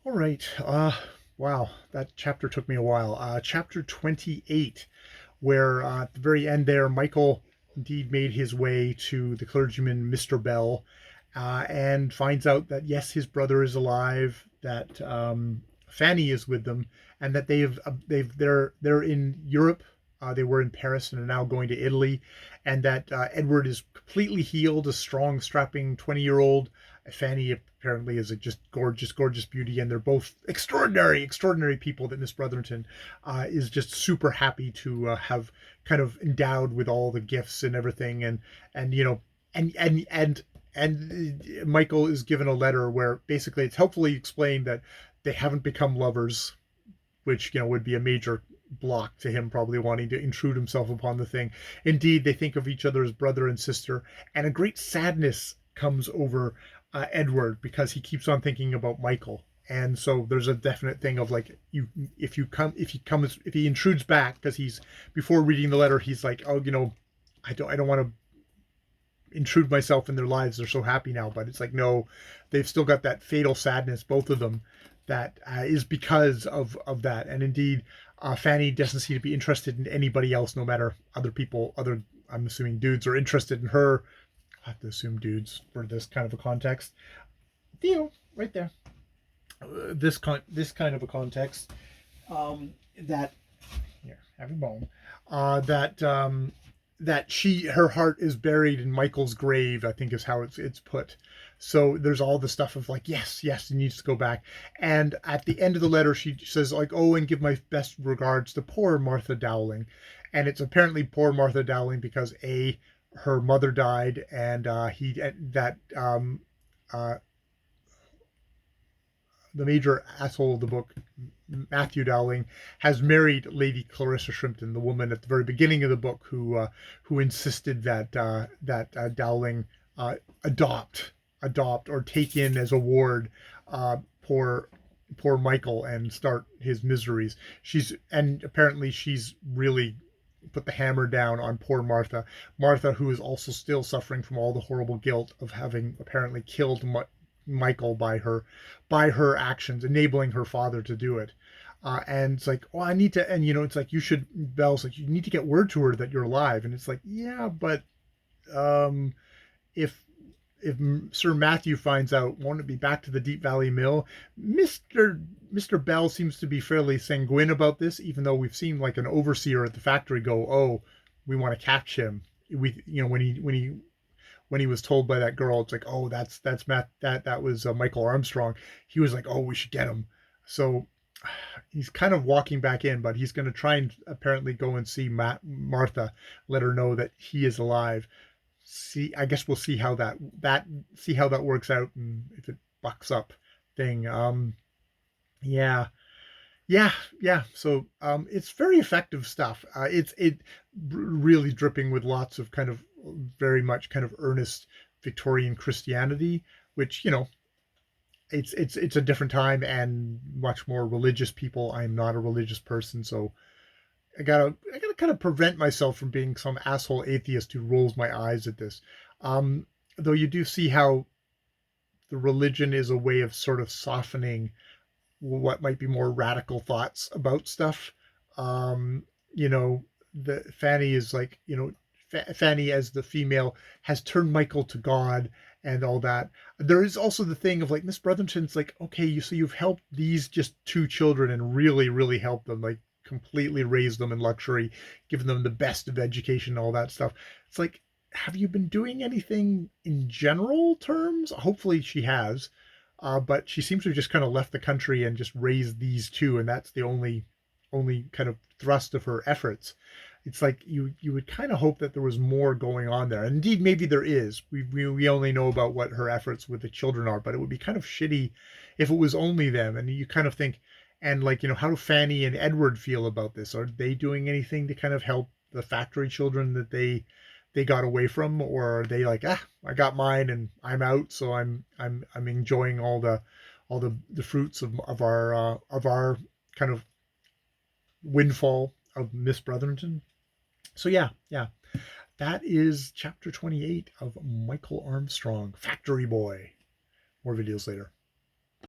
All right. Wow, that chapter took me a while. Chapter 28, where at the very end there, Michael indeed made his way to the clergyman, Mr. Bell, and finds out that yes, his brother is alive, that Fanny is with them, and that they're in Europe. They were in Paris and are now going to Italy, and that Edward is completely healed, a strong, strapping 20-year-old. Fanny apparently is a just gorgeous, gorgeous beauty, and they're both extraordinary, extraordinary people. That Miss Brotherton is just super happy to have kind of endowed with all the gifts and everything, and you know, and and and and Michael is given a letter where basically it's helpfully explained that they haven't become lovers, which would be a major block to him probably wanting to intrude himself upon the thing. Indeed, they think of each other as brother and sister, and a great sadness comes over Edward because he keeps on thinking about Michael. And so there's a definite thing of like if he intrudes back because he's before reading the letter he's like, oh, I don't want to intrude myself in their lives. They're so happy now, but it's like no, they've still got that fatal sadness, both of them, that is because of that. And indeed, Fanny doesn't seem to be interested in anybody else, no matter other people. Other, I'm assuming dudes are interested in her. I have to assume dudes for this kind of a context. Right there. This kind of a context. That here, have your bone. That her heart is buried in Michael's grave, I think is how it's put. So there's all the stuff of like, yes, he needs to go back. And at the end of the letter, she says like, oh, and give my best regards to poor Martha Dowling. And it's apparently poor Martha Dowling because her mother died, and uh, the major asshole of the book, Matthew Dowling, has married Lady Clarissa Shrimpton, the woman at the very beginning of the book who insisted that Dowling adopt or take in as a ward poor Michael and start his miseries. Apparently she's really put the hammer down on poor Martha, who is also still suffering from all the horrible guilt of having apparently killed Michael by her actions, enabling her father to do it. And it's like, oh, I need to, and it's like Belle's like, you need to get word to her that you're alive, and it's like, yeah, but um, if Sir Matthew finds out, won't it be back to the Deep Valley Mill? Mister Bell seems to be fairly sanguine about this, even though we've seen like an overseer at the factory go, oh, we want to catch him. When he was told by that girl, it's like, oh, that's Matt, that was Michael Armstrong. He was like, oh, we should get him. So he's kind of walking back in, but he's going to try and apparently go and see Martha, let her know that he is alive. I guess we'll see how that works out, and if it bucks up thing. Yeah, yeah. So it's very effective stuff. It really dripping with lots of kind of very much kind of earnest Victorian Christianity, which it's a different time and much more religious people. I'm not a religious person, so I gotta kind of prevent myself from being some asshole atheist who rolls my eyes at this. Um, though you do see how the religion is a way of sort of softening what might be more radical thoughts about stuff. Um, you know, the Fanny is like, Fanny as the female has turned Michael to God and all that. There is also the thing of like Miss Brotherton's like, okay, you've helped these just two children and really, really helped them, like completely raised them in luxury, given them the best of education and all that stuff. It's like, have you been doing anything in general terms? Hopefully she has. But she seems to have just kind of left the country and just raised these two, and that's the only kind of thrust of her efforts. It's like you would kind of hope that there was more going on there. And indeed, maybe there is. We only know about what her efforts with the children are, but it would be kind of shitty if it was only them. And you kind of think, and like, how do Fanny and Edward feel about this? Are they doing anything to kind of help the factory children that they got away from, or are they like, I got mine and I'm out, so I'm enjoying all the fruits of our kind of windfall of Miss Brotherton. So yeah, that is chapter 28 of Michael Armstrong, Factory Boy. More videos later.